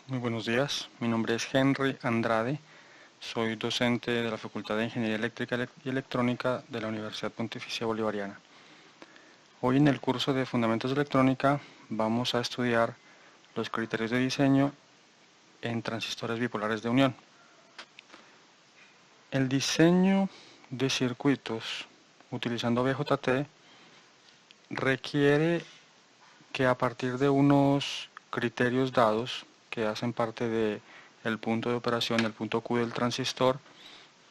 Muy buenos días, mi nombre es Henry Andrade, soy docente de la Facultad de Ingeniería Eléctrica y Electrónica de la Universidad Pontificia Bolivariana. Hoy en el curso de Fundamentos de Electrónica vamos a estudiar los criterios de diseño en transistores bipolares de unión. El diseño de circuitos utilizando BJT requiere que a partir de unos criterios dados que hacen parte del punto de operación, el punto Q del transistor,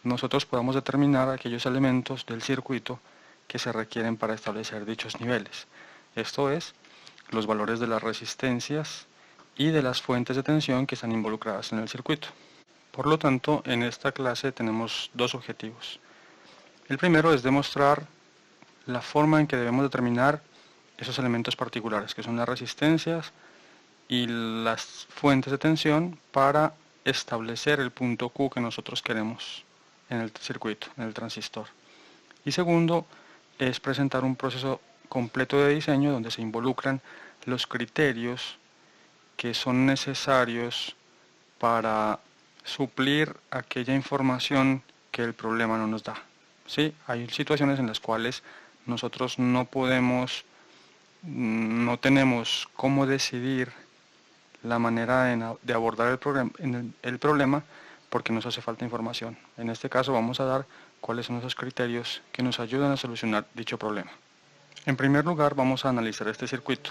nosotros podamos determinar aquellos elementos del circuito que se requieren para establecer dichos niveles. Esto es, los valores de las resistencias y de las fuentes de tensión que están involucradas en el circuito. Por lo tanto, en esta clase tenemos dos objetivos. El primero es demostrar la forma en que debemos determinar esos elementos particulares, que son las resistencias y las fuentes de tensión, para establecer el punto Q que nosotros queremos en el circuito, en el transistor. Y segundo, es presentar un proceso completo de diseño donde se involucran los criterios que son necesarios para suplir aquella información que el problema no nos da. ¿Sí? Hay situaciones en las cuales nosotros no podemos, no tenemos cómo decidir la manera de abordar el problema porque nos hace falta información. En este caso vamos a dar cuáles son esos criterios que nos ayudan a solucionar dicho problema. En primer lugar vamos a analizar este circuito.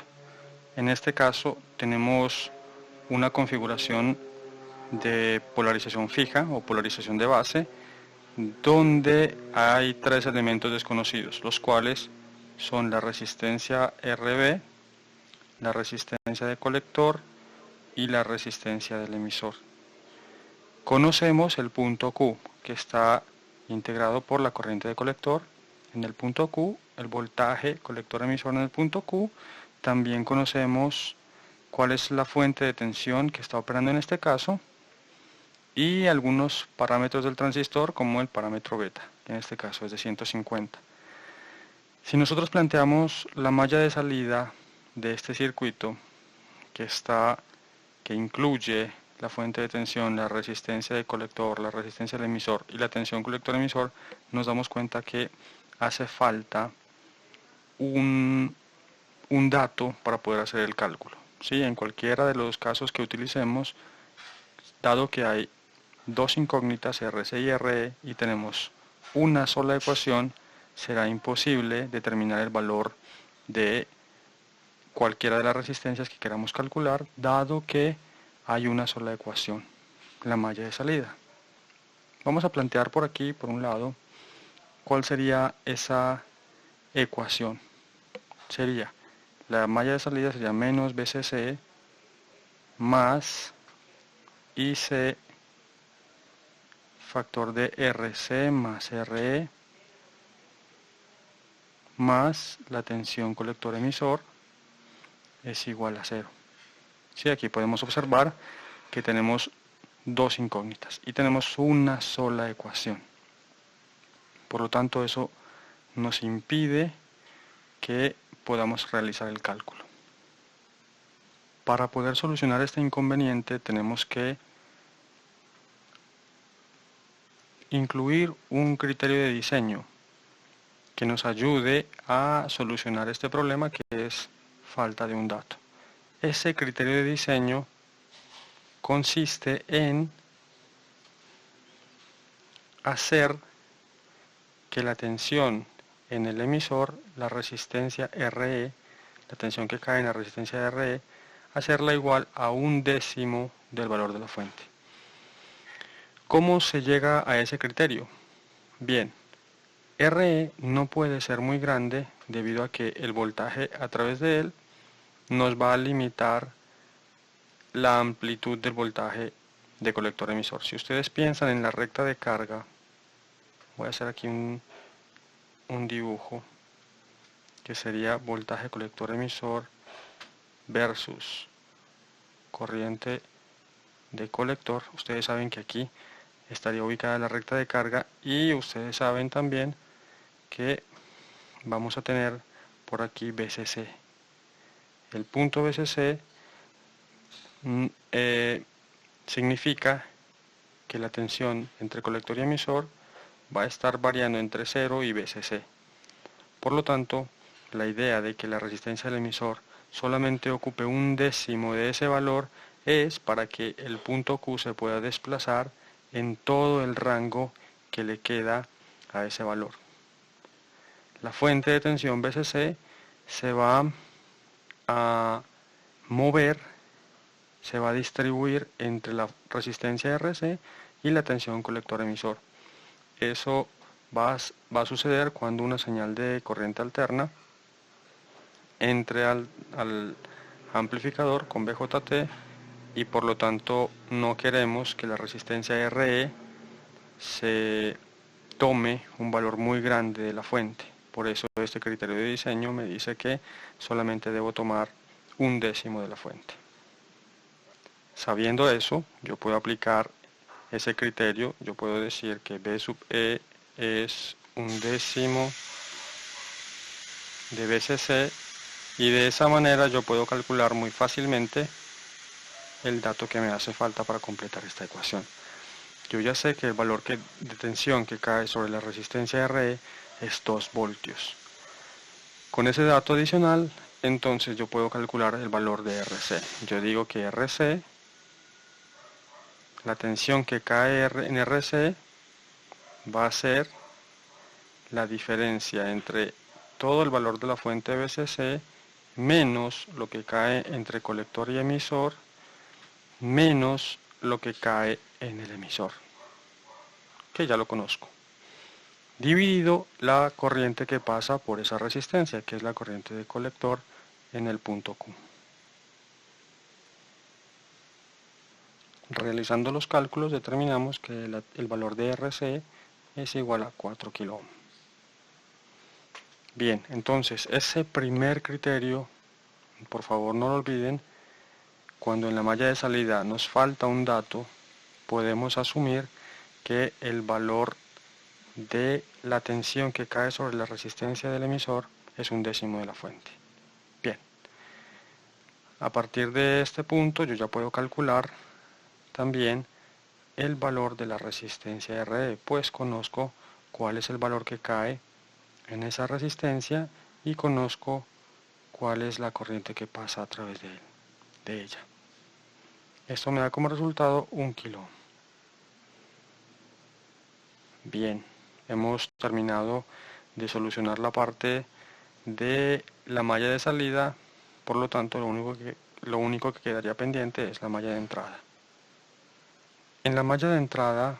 En este caso tenemos una configuración de polarización fija o polarización de base, donde hay tres elementos desconocidos, los cuales son la resistencia RB, la resistencia de colector y la resistencia del emisor. Conocemos el punto Q, que está integrado por la corriente de colector en el punto Q, el voltaje colector emisor en el punto Q. También conocemos cuál es la fuente de tensión que está operando en este caso y algunos parámetros del transistor, como el parámetro beta, que en este caso es de 150. Si nosotros planteamos la malla de salida de este circuito, que incluye la fuente de tensión, la resistencia de colector, la resistencia del emisor y la tensión colector-emisor, nos damos cuenta que hace falta un, un dato para poder hacer el cálculo. ¿Sí? En cualquiera de los casos que utilicemos, dado que hay dos incógnitas RC y RE y tenemos una sola ecuación, será imposible determinar el valor de cualquiera de las resistencias que queramos calcular, dado que hay una sola ecuación, la malla de salida. Vamos a plantear por aquí, por un lado, cuál sería esa ecuación. Sería, la malla de salida sería menos BCC más IC factor de RC más RE más la tensión colector emisor es igual a 0. Sí, aquí podemos observar que tenemos dos incógnitas y tenemos una sola ecuación. Por lo tanto, eso nos impide que podamos realizar el cálculo. Para poder solucionar este inconveniente tenemos que incluir un criterio de diseño que nos ayude a solucionar este problema, que es falta de un dato. Ese criterio de diseño consiste en hacer que la tensión en el emisor, la resistencia RE, la tensión que cae en la resistencia RE, hacerla igual a 1/10 del valor de la fuente. ¿Cómo se llega a ese criterio? Bien, RE no puede ser muy grande debido a que el voltaje a través de él nos va a limitar la amplitud del voltaje de colector emisor. Si ustedes piensan en la recta de carga, voy a hacer aquí un dibujo que sería voltaje colector emisor versus corriente de colector. Ustedes saben que aquí estaría ubicada la recta de carga y ustedes saben también que vamos a tener por aquí BCC. El punto BCC significa que la tensión entre colector y emisor va a estar variando entre 0 y VCC. Por lo tanto, la idea de que la resistencia del emisor solamente ocupe un décimo de ese valor es para que el punto Q se pueda desplazar en todo el rango que le queda a ese valor. La fuente de tensión VCC se va a mover, se va a distribuir entre la resistencia RC y la tensión colector-emisor. Eso va a suceder cuando una señal de corriente alterna entre al amplificador con BJT y por lo tanto no queremos que la resistencia RE se tome un valor muy grande de la fuente. Por eso este criterio de diseño me dice que solamente debo tomar un décimo de la fuente. Sabiendo eso, yo puedo aplicar ese criterio, yo puedo decir que B sub E es un décimo de VCC y de esa manera yo puedo calcular muy fácilmente el dato que me hace falta para completar esta ecuación. Yo ya sé que el valor de tensión que cae sobre la resistencia RE es 2 voltios. Con ese dato adicional, entonces yo puedo calcular el valor de RC. Yo digo que RC, la tensión que cae en RC, va a ser la diferencia entre todo el valor de la fuente VCC menos lo que cae entre colector y emisor menos lo que cae en el emisor, que ya lo conozco, dividido la corriente que pasa por esa resistencia, que es la corriente de colector en el punto Q. Realizando los cálculos determinamos que el valor de RC es igual a 4 kΩ. Bien, entonces ese primer criterio, por favor no lo olviden, cuando en la malla de salida nos falta un dato, podemos asumir que el valor de la tensión que cae sobre la resistencia del emisor es un décimo de la fuente. Bien, a partir de este punto yo ya puedo calcular también el valor de la resistencia RE, pues conozco cuál es el valor que cae en esa resistencia y conozco cuál es la corriente que pasa a través de ella. Esto me da como resultado 1 kilo. Bien, hemos terminado de solucionar la parte de la malla de salida, por lo tanto lo único que quedaría pendiente es la malla de entrada. En la malla de entrada,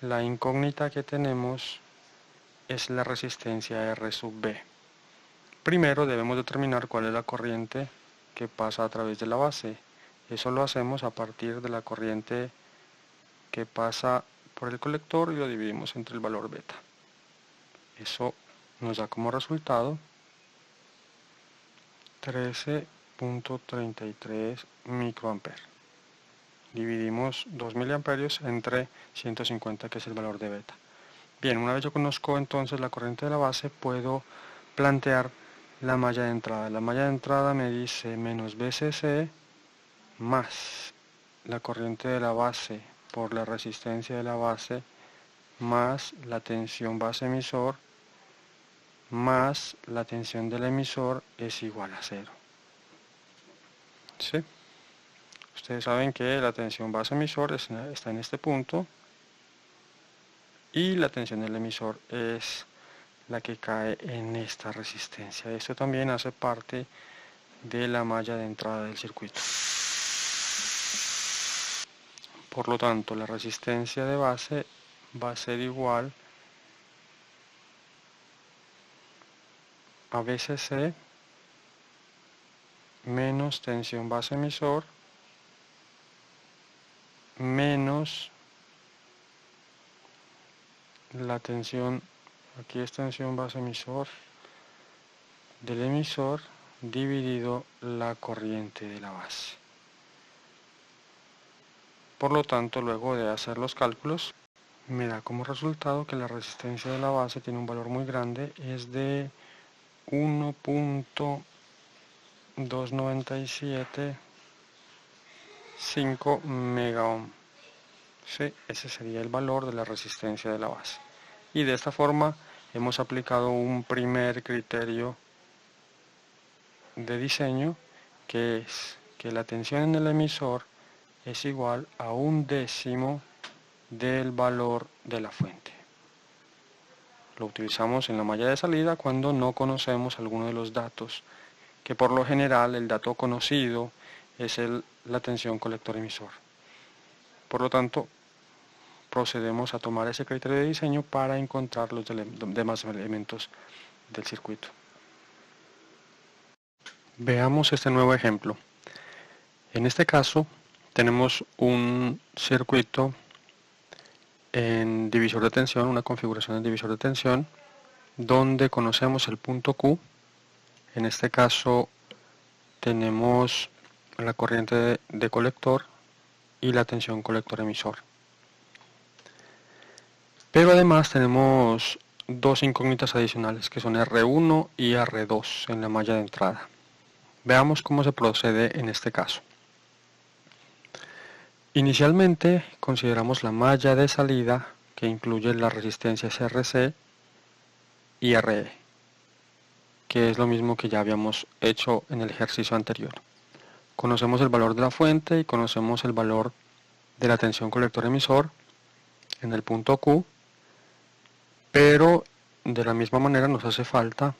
la incógnita que tenemos es la resistencia R sub B. Primero debemos determinar cuál es la corriente que pasa a través de la base. Eso lo hacemos a partir de la corriente que pasa por el colector y lo dividimos entre el valor beta. Eso nos da como resultado 13.33 microamperes. Dividimos 2 miliamperios entre 150, que es el valor de beta. Bien, una vez yo conozco entonces la corriente de la base, puedo plantear la malla de entrada. La malla de entrada me dice menos VCC más la corriente de la base por la resistencia de la base más la tensión base emisor más la tensión del emisor es igual a 0. ¿Sí? Ustedes saben que la tensión base emisor está en este punto y la tensión del emisor es la que cae en esta resistencia. Esto también hace parte de la malla de entrada del circuito. Por lo tanto, la resistencia de base va a ser igual a VCC menos tensión base emisor menos la tensión, aquí es tensión base emisor del emisor dividido la corriente de la base. Por lo tanto, luego de hacer los cálculos, me da como resultado que la resistencia de la base tiene un valor muy grande, es de 1.297 5 megaohm. Sí, ese sería el valor de la resistencia de la base. Y de esta forma hemos aplicado un primer criterio de diseño, que es que la tensión en el emisor es igual a 1/10 del valor de la fuente. Lo utilizamos en la malla de salida cuando no conocemos alguno de los datos, que por lo general el dato conocido es la tensión colector-emisor. Por lo tanto, procedemos a tomar ese criterio de diseño para encontrar los demás elementos del circuito. Veamos este nuevo ejemplo. En este caso tenemos un circuito en divisor de tensión, una configuración en divisor de tensión, donde conocemos el punto Q. En este caso tenemos la corriente de colector y la tensión colector-emisor. Pero además tenemos dos incógnitas adicionales, que son R1 y R2 en la malla de entrada. Veamos cómo se procede en este caso. Inicialmente consideramos la malla de salida, que incluye las resistencias RC y RE, que es lo mismo que ya habíamos hecho en el ejercicio anterior. Conocemos el valor de la fuente y conocemos el valor de la tensión colector-emisor en el punto Q, pero de la misma manera nos hace falta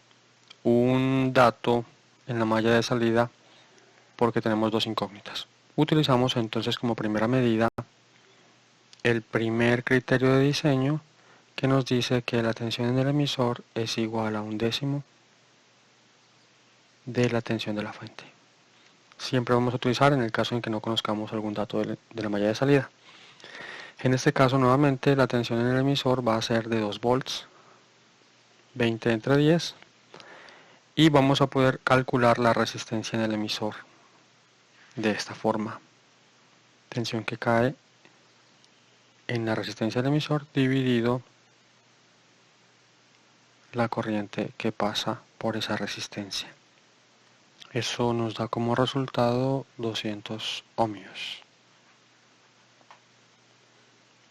un dato en la malla de salida porque tenemos dos incógnitas. Utilizamos entonces como primera medida el primer criterio de diseño, que nos dice que la tensión en el emisor es igual a 1/10 de la tensión de la fuente. Siempre vamos a utilizar en el caso en que no conozcamos algún dato de la malla de salida. En este caso nuevamente la tensión en el emisor va a ser de 2 volts, 20 entre 10, y vamos a poder calcular la resistencia en el emisor de esta forma. Tensión que cae en la resistencia del emisor dividido la corriente que pasa por esa resistencia. Eso nos da como resultado 200 ohmios.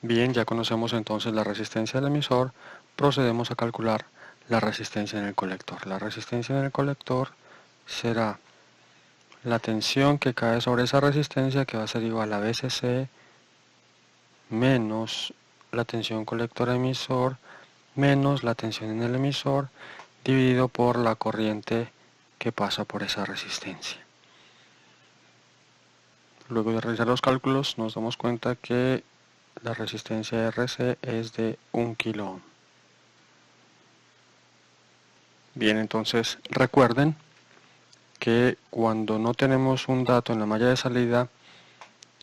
Bien, ya conocemos entonces la resistencia del emisor, procedemos a calcular la resistencia en el colector. La resistencia en el colector será la tensión que cae sobre esa resistencia, que va a ser igual a VCC menos la tensión colector-emisor menos la tensión en el emisor, dividido por la corriente que pasa por esa resistencia. Luego de realizar los cálculos nos damos cuenta que la resistencia RC es de 1 kilo ohm. Bien, entonces recuerden que cuando no tenemos un dato en la malla de salida,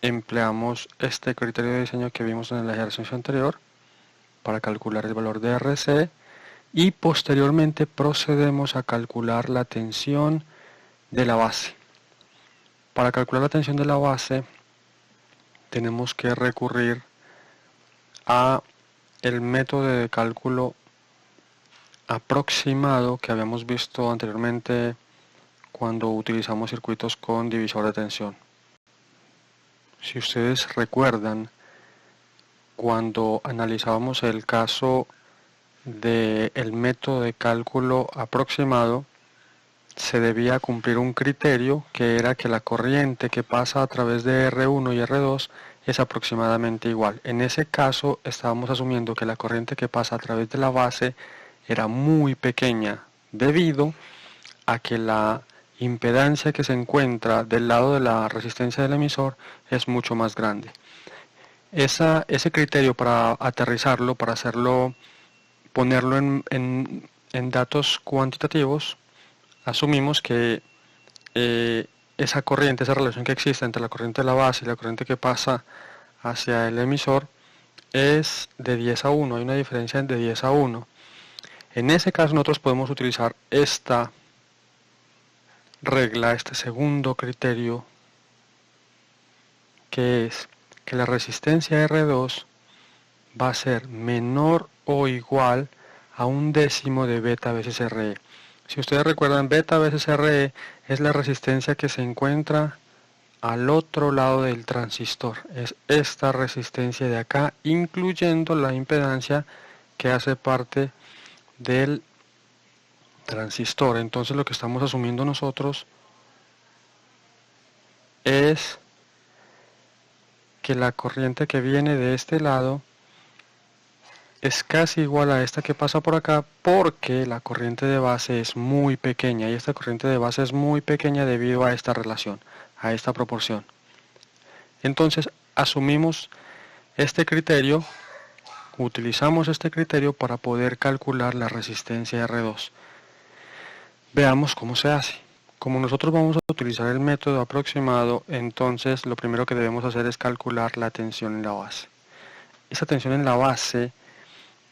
empleamos este criterio de diseño que vimos en el ejercicio anterior para calcular el valor de RC, y posteriormente procedemos a calcular la tensión de la base. Para calcular la tensión de la base tenemos que recurrir a el método de cálculo aproximado que habíamos visto anteriormente cuando utilizamos circuitos con divisor de tensión. Si ustedes recuerdan, cuando analizábamos el caso del método de cálculo aproximado, se debía cumplir un criterio, que era que la corriente que pasa a través de R1 y R2 es aproximadamente igual. En ese caso estábamos asumiendo que la corriente que pasa a través de la base era muy pequeña, debido a que la impedancia que se encuentra del lado de la resistencia del emisor es mucho más grande. Ese criterio, para aterrizarlo, para ponerlo en datos cuantitativos, asumimos que esa corriente, esa relación que existe entre la corriente de la base y la corriente que pasa hacia el emisor es de 10:1, hay una diferencia de 10:1. En ese caso nosotros podemos utilizar esta regla, este segundo criterio, que es que la resistencia R2 va a ser menor o igual a 1/10 de beta veces RE. Si ustedes recuerdan, beta veces RE es la resistencia que se encuentra al otro lado del transistor. Es esta resistencia de acá, incluyendo la impedancia que hace parte del transistor. Entonces lo que estamos asumiendo nosotros es que la corriente que viene de este lado es casi igual a esta que pasa por acá, porque la corriente de base es muy pequeña, y esta corriente de base es muy pequeña debido a esta relación, a esta proporción. Entonces asumimos este criterio, utilizamos este criterio para poder calcular la resistencia R2. Veamos cómo se hace. Como nosotros vamos a utilizar el método aproximado, entonces lo primero que debemos hacer es calcular la tensión en la base. Esa tensión en la base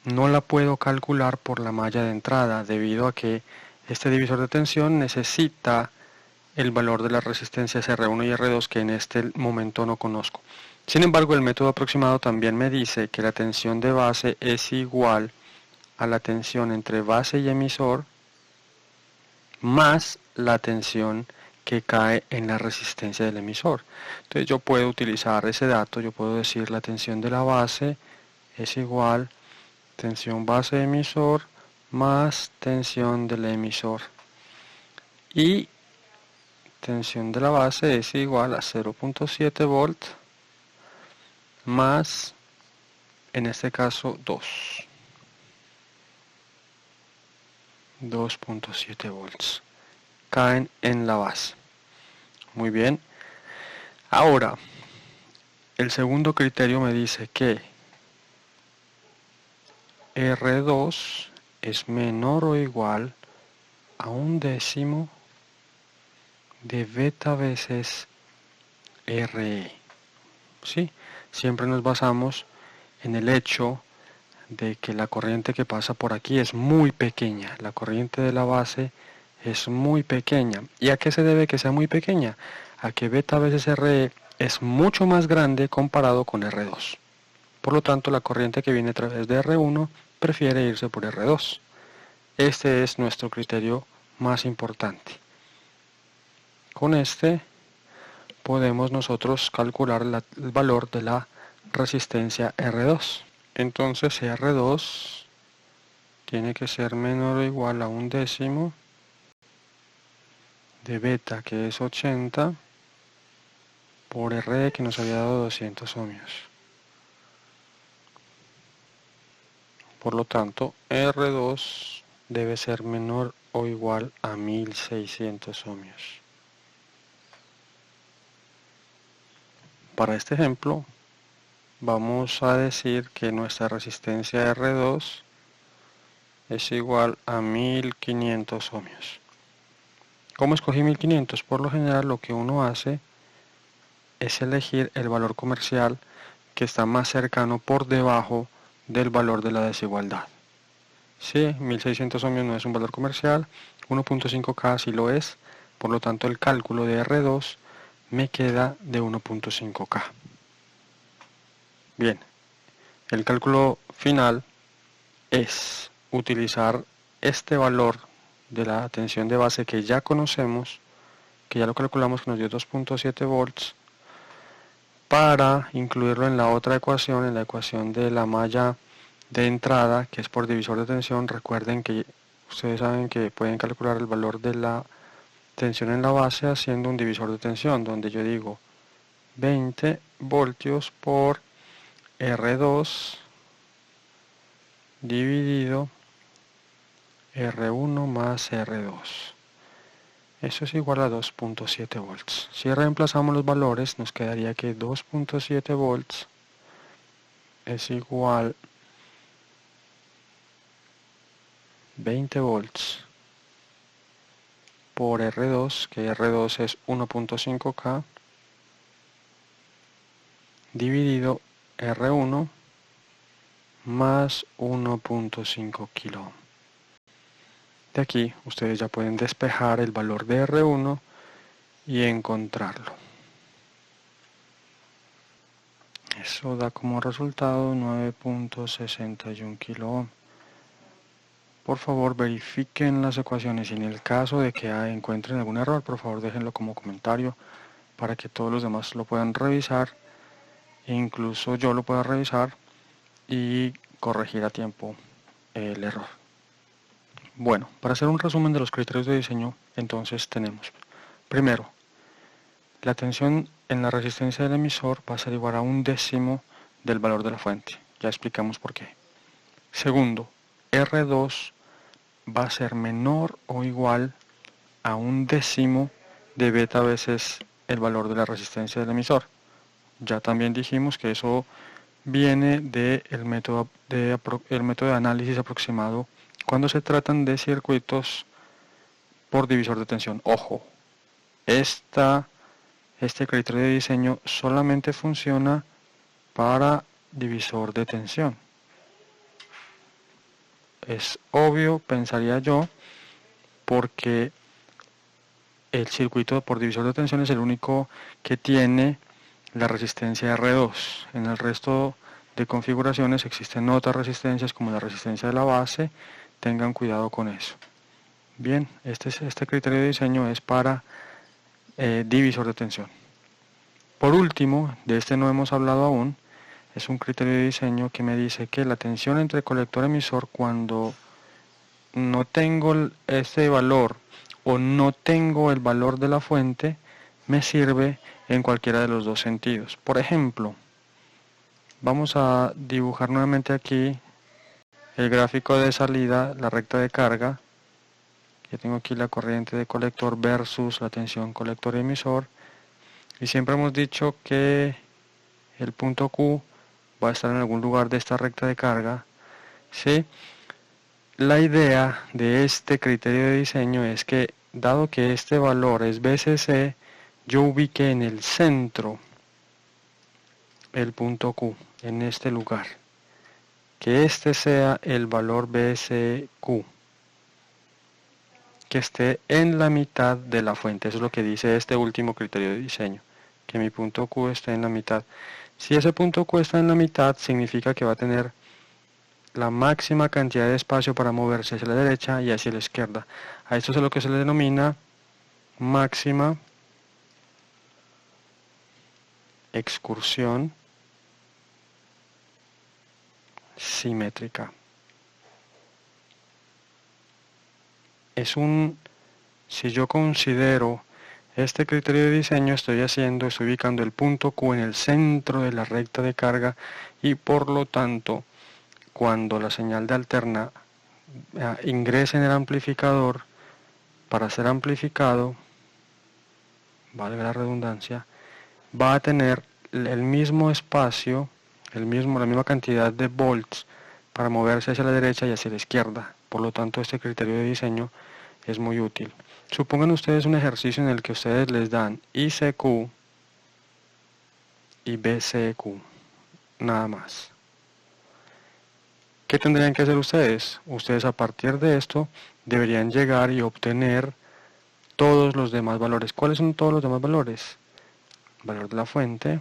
no la puedo calcular por la malla de entrada, debido a que este divisor de tensión necesita el valor de las resistencias R1 y R2 que en este momento no conozco. Sin embargo, el método aproximado también me dice que la tensión de base es igual a la tensión entre base y emisor más la tensión que cae en la resistencia del emisor. Entonces yo puedo utilizar ese dato, yo puedo decir la tensión de la base es igual tensión base emisor más tensión del emisor, y tensión de la base es igual a 0.7 volt más, en este caso, 2.7 volts caen en la base. Muy bien. Ahora, el segundo criterio me dice que R2 es menor o igual a 1/10 de beta veces RE. ¿Sí? Siempre nos basamos en el hecho de que la corriente que pasa por aquí es muy pequeña. La corriente de la base es muy pequeña. ¿Y a qué se debe que sea muy pequeña? A que beta veces RE es mucho más grande comparado con R2. Por lo tanto, la corriente que viene a través de R1 prefiere irse por R2. Este es nuestro criterio más importante. Con este podemos nosotros calcular el valor de la resistencia R2. Entonces R2 tiene que ser menor o igual a 1/10 de beta, que es 80, por R que nos había dado 200 ohmios. Por lo tanto, R2 debe ser menor o igual a 1600 ohmios. Para este ejemplo, vamos a decir que nuestra resistencia R2 es igual a 1500 ohmios. ¿Cómo escogí 1500? Por lo general lo que uno hace es elegir el valor comercial que está más cercano por debajo del valor de la desigualdad. Sí, 1600 ohmios no es un valor comercial, 1.5K sí lo es, por lo tanto el cálculo de R2 me queda de 1.5K. Bien, el cálculo final es utilizar este valor de la tensión de base que ya conocemos, que ya lo calculamos, que nos dio 2.7 volts, para incluirlo en la otra ecuación, en la ecuación de la malla de entrada, que es por divisor de tensión. Recuerden que ustedes saben que pueden calcular el valor de la tensión en la base haciendo un divisor de tensión, donde yo digo 20 voltios por R2 dividido R1 más R2. Eso es igual a 2.7 volts. Si reemplazamos los valores, nos quedaría que 2.7 volts es igual 20 volts por R2, que R2 es 1.5K, dividido R1 más 1.5 kilo. De aquí ustedes ya pueden despejar el valor de R1 y encontrarlo. Eso da como resultado 9.61 kilo ohm. Por favor, verifiquen las ecuaciones y en el caso de que encuentren algún error, por favor déjenlo como comentario para que todos los demás lo puedan revisar, incluso yo lo pueda revisar y corregir a tiempo el error. Bueno, para hacer un resumen de los criterios de diseño, entonces tenemos, primero, la tensión en la resistencia del emisor va a ser igual a 1/10 del valor de la fuente. Ya explicamos por qué. Segundo, R2 va a ser menor o igual a 1/10 de beta veces el valor de la resistencia del emisor. Ya también dijimos que eso viene del método de análisis aproximado cuando se tratan de circuitos por divisor de tensión. Ojo, este criterio de diseño solamente funciona para divisor de tensión. Es obvio, pensaría yo, porque el circuito por divisor de tensión es el único que tiene la resistencia R2. En el resto de configuraciones existen otras resistencias como la resistencia de la base. Tengan cuidado con eso. Bien, este criterio de diseño es para divisor de tensión. Por último, de este no hemos hablado aún, es un criterio de diseño que me dice que la tensión entre colector emisor cuando no tengo este valor o no tengo el valor de la fuente me sirve en cualquiera de los dos sentidos. Por ejemplo, vamos a dibujar nuevamente aquí el gráfico de salida, la recta de carga. Ya tengo aquí la corriente de colector versus la tensión colector emisor. Y siempre hemos dicho que el punto Q va a estar en algún lugar de esta recta de carga. ¿Sí? La idea de este criterio de diseño es que, dado que este valor es BCC, yo ubique en el centro el punto Q, en este lugar. Que este sea el valor BCQ, que esté en la mitad de la fuente. Eso es lo que dice este último criterio de diseño, que mi punto Q esté en la mitad. Si ese punto Q está en la mitad, significa que va a tener la máxima cantidad de espacio para moverse hacia la derecha y hacia la izquierda. A esto es lo que se le denomina máxima excursión simétrica. Si yo considero este criterio de diseño, estoy ubicando el punto Q en el centro de la recta de carga y por lo tanto, cuando la señal de alterna ingrese en el amplificador para ser amplificado, valga la redundancia, va a tener el mismo espacio, la misma cantidad de volts para moverse hacia la derecha y hacia la izquierda. Por lo tanto, este criterio de diseño es muy útil. Supongan ustedes un ejercicio en el que ustedes les dan ICQ y BCQ, nada más. ¿Qué tendrían que hacer ustedes? Ustedes a partir de esto deberían llegar y obtener todos los demás valores. ¿Cuáles son todos los demás valores? El valor de la fuente,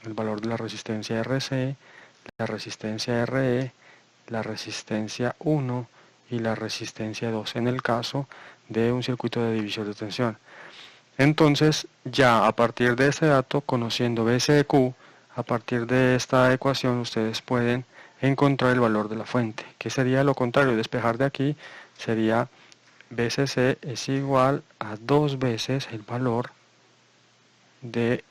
el valor de la resistencia RC, la resistencia RE, la resistencia 1 y la resistencia 2 en el caso de un circuito de división de tensión. Entonces, ya a partir de este dato, conociendo BCQ, a partir de esta ecuación ustedes pueden encontrar el valor de la fuente, que sería lo contrario, despejar de aquí sería BCC es igual a 2 veces el valor de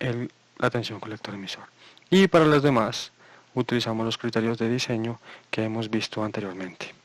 la tensión colector emisor. Y para los demás, utilizamos los criterios de diseño que hemos visto anteriormente.